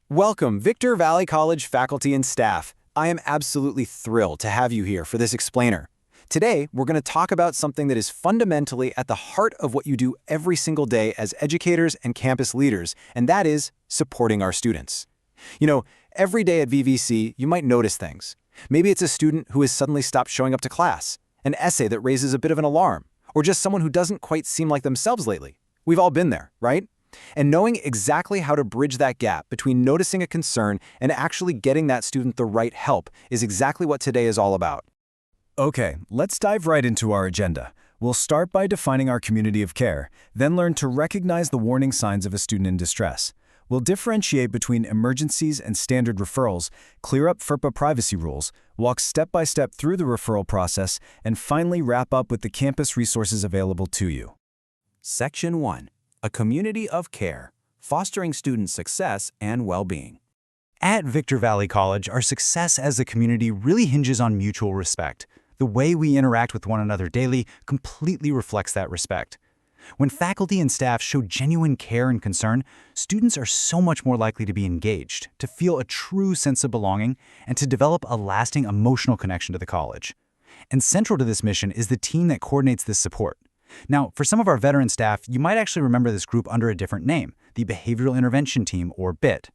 Welcome, Victor Valley College faculty and staff. I am absolutely thrilled to have you here for this explainer. Today, we're going to talk about something that is fundamentally at the heart of what you do every single day as educators and campus leaders, and that is supporting our students. Every day at VVC, you might notice things. Maybe it's a student who has suddenly stopped showing up to class, an essay that raises a bit of an alarm, or just someone who doesn't quite seem like themselves lately. We've all been there, right? And knowing exactly how to bridge that gap between noticing a concern and actually getting that student the right help is exactly what today is all about. Okay, let's dive right into our agenda. We'll start by defining our community of care, then learn to recognize the warning signs of a student in distress. We'll differentiate between emergencies and standard referrals, clear up FERPA privacy rules, walk step-by-step through the referral process, and finally wrap up with the campus resources available to you. Section 1. A community of care, fostering student success and well-being. At Victor Valley College, our success as a community really hinges on mutual respect. The way we interact with one another daily completely reflects that respect. When faculty and staff show genuine care and concern, students are so much more likely to be engaged, to feel a true sense of belonging, and to develop a lasting emotional connection to the college. And central to this mission is the team that coordinates this support. Now, for some of our veteran staff, you might actually remember this group under a different name, the Behavioral Intervention Team, or BIT.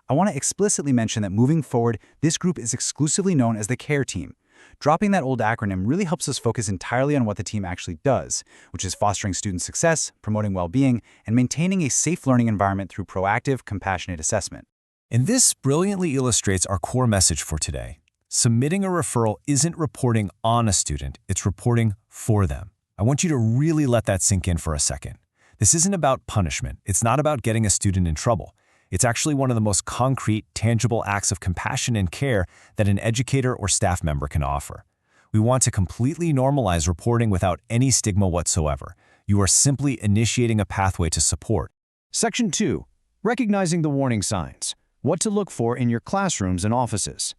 I want to explicitly mention that moving forward, this group is exclusively known as the CARE Team. Dropping that old acronym really helps us focus entirely on what the team actually does, which is fostering student success, promoting well-being, and maintaining a safe learning environment through proactive, compassionate assessment. And this brilliantly illustrates our core message for today. Submitting a referral isn't reporting on a student, it's reporting for them. I want you to really let that sink in for a second. This isn't about punishment. It's not about getting a student in trouble. It's actually one of the most concrete, tangible acts of compassion and care that an educator or staff member can offer. We want to completely normalize reporting without any stigma whatsoever. You are simply initiating a pathway to support. Section 2. Recognizing the warning signs. What to look for in your classrooms and offices.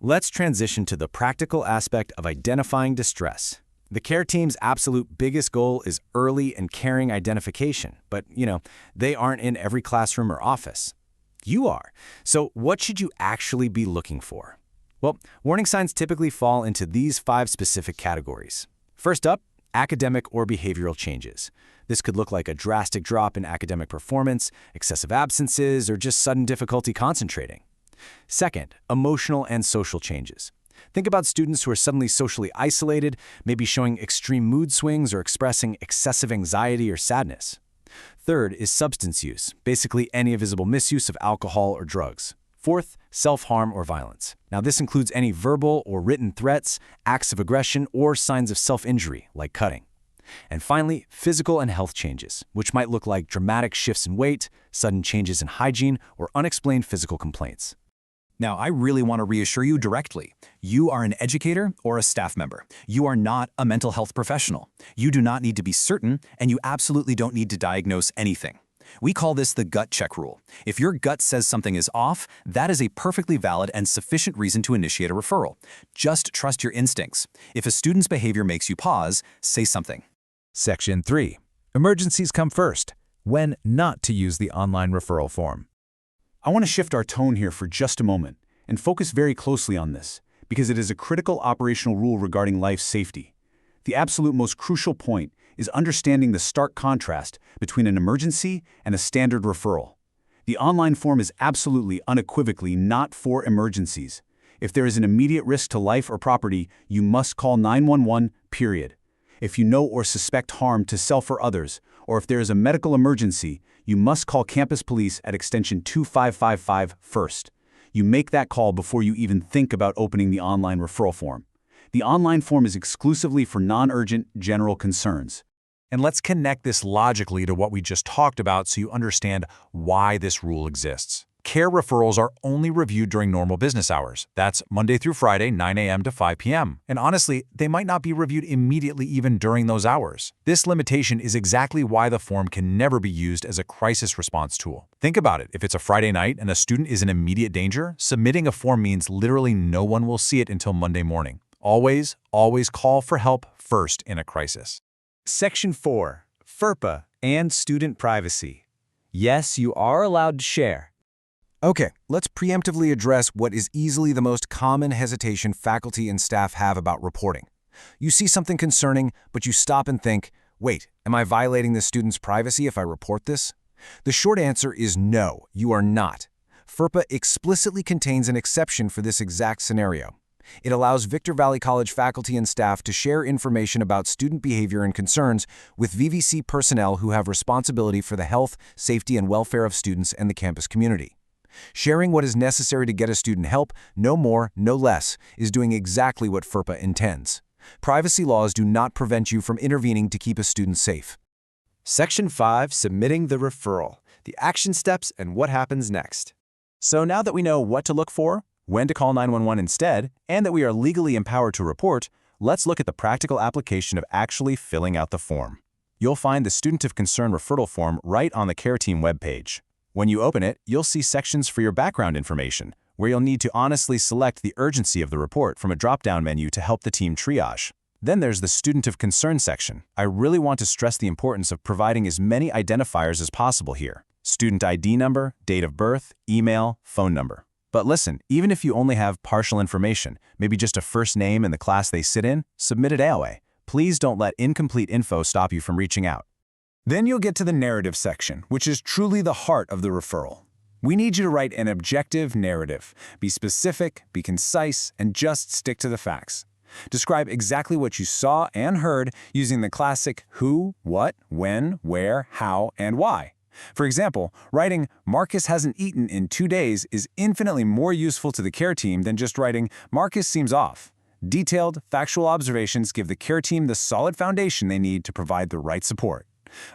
Let's transition to the practical aspect of identifying distress. The CARE team's absolute biggest goal is early and caring identification, but, they aren't in every classroom or office. You are. So what should you actually be looking for? Well, warning signs typically fall into these 5 specific categories. First up, academic or behavioral changes. This could look like a drastic drop in academic performance, excessive absences, or just sudden difficulty concentrating. Second, emotional and social changes. Think about students who are suddenly socially isolated, maybe showing extreme mood swings or expressing excessive anxiety or sadness. Third is substance use, basically any visible misuse of alcohol or drugs. Fourth, self-harm or violence. Now this includes any verbal or written threats, acts of aggression, or signs of self-injury, like cutting. And finally, physical and health changes, which might look like dramatic shifts in weight, sudden changes in hygiene, or unexplained physical complaints. Now, I really want to reassure you directly. You are an educator or a staff member. You are not a mental health professional. You do not need to be certain, and you absolutely don't need to diagnose anything. We call this the gut check rule. If your gut says something is off, that is a perfectly valid and sufficient reason to initiate a referral. Just trust your instincts. If a student's behavior makes you pause, say something. Section 3. Emergencies come first. When not to use the online referral form. I want to shift our tone here for just a moment and focus very closely on this because it is a critical operational rule regarding life safety. The absolute most crucial point is understanding the stark contrast between an emergency and a standard referral. The online form is absolutely unequivocally not for emergencies. If there is an immediate risk to life or property, you must call 911, period. If you know or suspect harm to self or others, or if there is a medical emergency, you must call Campus Police at extension 2555 first. You make that call before you even think about opening the online referral form. The online form is exclusively for non-urgent, general concerns. And let's connect this logically to what we just talked about so you understand why this rule exists. CARE referrals are only reviewed during normal business hours. That's Monday through Friday, 9 a.m. to 5 p.m. And honestly, they might not be reviewed immediately even during those hours. This limitation is exactly why the form can never be used as a crisis response tool. Think about it. If it's a Friday night and a student is in immediate danger, submitting a form means literally no one will see it until Monday morning. Always, always call for help first in a crisis. Section 4. FERPA and student privacy. Yes, you are allowed to share. Okay, let's preemptively address what is easily the most common hesitation faculty and staff have about reporting. You see something concerning, but you stop and think, wait, am I violating the student's privacy if I report this? The short answer is no, you are not. FERPA explicitly contains an exception for this exact scenario. It allows Victor Valley College faculty and staff to share information about student behavior and concerns with VVC personnel who have responsibility for the health, safety, and welfare of students and the campus community. Sharing what is necessary to get a student help, no more, no less, is doing exactly what FERPA intends. Privacy laws do not prevent you from intervening to keep a student safe. Section 5, Submitting the Referral, the action steps and what happens next. So now that we know what to look for, when to call 911 instead, and that we are legally empowered to report, let's look at the practical application of actually filling out the form. You'll find the Student of Concern referral form right on the CARE Team webpage. When you open it, you'll see sections for your background information, where you'll need to honestly select the urgency of the report from a drop-down menu to help the team triage. Then there's the Student of Concern section. I really want to stress the importance of providing as many identifiers as possible here. Student ID number, date of birth, email, phone number. But listen, even if you only have partial information, maybe just a first name and the class they sit in, submit it anyway. Please don't let incomplete info stop you from reaching out. Then you'll get to the narrative section, which is truly the heart of the referral. We need you to write an objective narrative. Be specific, be concise, and just stick to the facts. Describe exactly what you saw and heard using the classic who, what, when, where, how, and why. For example, writing, "Marcus hasn't eaten in 2 days" is infinitely more useful to the CARE team than just writing, "Marcus seems off." Detailed, factual observations give the CARE team the solid foundation they need to provide the right support.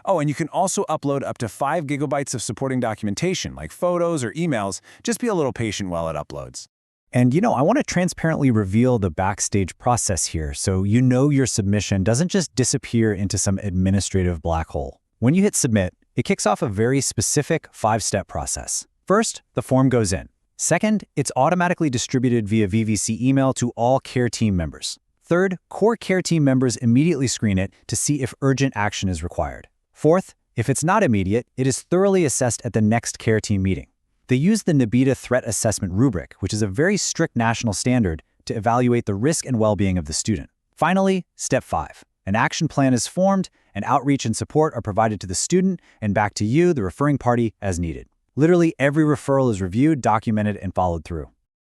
Oh, and you can also upload up to 5 gigabytes of supporting documentation, like photos or emails. Just be a little patient while it uploads. And I want to transparently reveal the backstage process here so your submission doesn't just disappear into some administrative black hole. When you hit submit, it kicks off a very specific 5-step process. First, the form goes in. Second, it's automatically distributed via VVC email to all CARE team members. Third, core CARE team members immediately screen it to see if urgent action is required. Fourth, if it's not immediate, it is thoroughly assessed at the next CARE team meeting. They use the NBITA Threat Assessment Rubric, which is a very strict national standard to evaluate the risk and well-being of the student. Finally, step 5. An action plan is formed, and outreach and support are provided to the student and back to you, the referring party, as needed. Literally every referral is reviewed, documented, and followed through.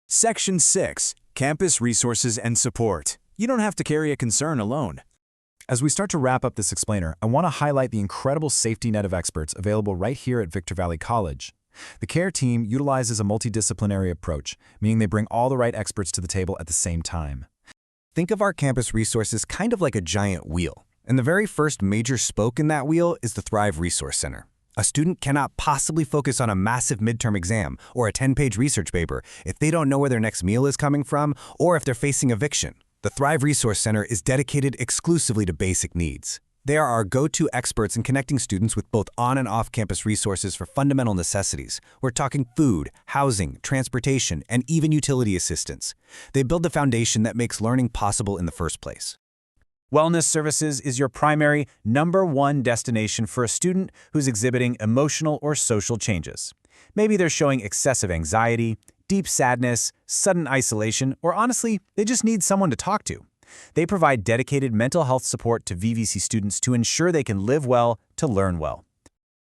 Section 6, Campus Resources and Support. You don't have to carry a concern alone. As we start to wrap up this explainer, I want to highlight the incredible safety net of experts available right here at Victor Valley College. The CARE team utilizes a multidisciplinary approach, meaning they bring all the right experts to the table at the same time. Think of our campus resources kind of like a giant wheel. And the very first major spoke in that wheel is the Thrive Resource Center. A student cannot possibly focus on a massive midterm exam or a 10-page research paper if they don't know where their next meal is coming from or if they're facing eviction. The Thrive Resource Center is dedicated exclusively to basic needs. They are our go-to experts in connecting students with both on- and off-campus resources for fundamental necessities. We're talking food, housing, transportation, and even utility assistance. They build the foundation that makes learning possible in the first place. Wellness Services is your primary, #1 destination for a student who's exhibiting emotional or social changes. Maybe they're showing excessive anxiety, deep sadness, sudden isolation, or honestly, they just need someone to talk to. They provide dedicated mental health support to VVC students to ensure they can live well to learn well.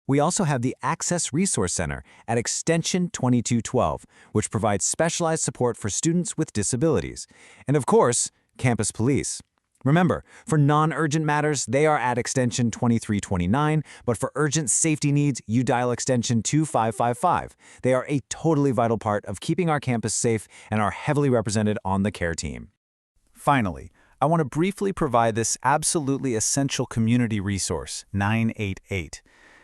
We also have the Access Resource Center at Extension 2212, which provides specialized support for students with disabilities. And of course, Campus Police. Remember, for non-urgent matters, they are at Extension 2329, but for urgent safety needs, you dial Extension 2555. They are a totally vital part of keeping our campus safe and are heavily represented on the CARE team. Finally, I want to briefly provide this absolutely essential community resource, 988.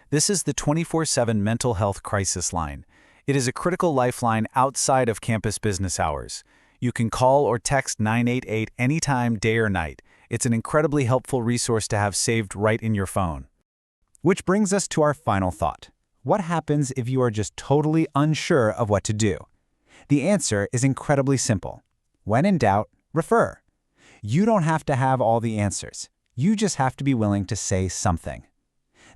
This is the 24/7 mental health crisis line. It is a critical lifeline outside of campus business hours. You can call or text 988 anytime, day or night. It's an incredibly helpful resource to have saved right in your phone. Which brings us to our final thought. What happens if you are just totally unsure of what to do? The answer is incredibly simple. When in doubt, refer. You don't have to have all the answers. You just have to be willing to say something.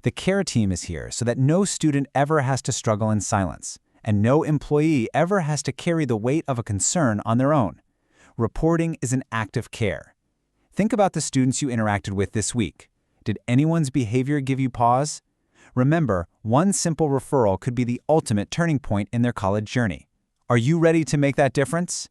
The CARE team is here so that no student ever has to struggle in silence. and no employee ever has to carry the weight of a concern on their own. Reporting is an act of care. Think about the students you interacted with this week. Did anyone's behavior give you pause? Remember, one simple referral could be the ultimate turning point in their college journey. Are you ready to make that difference?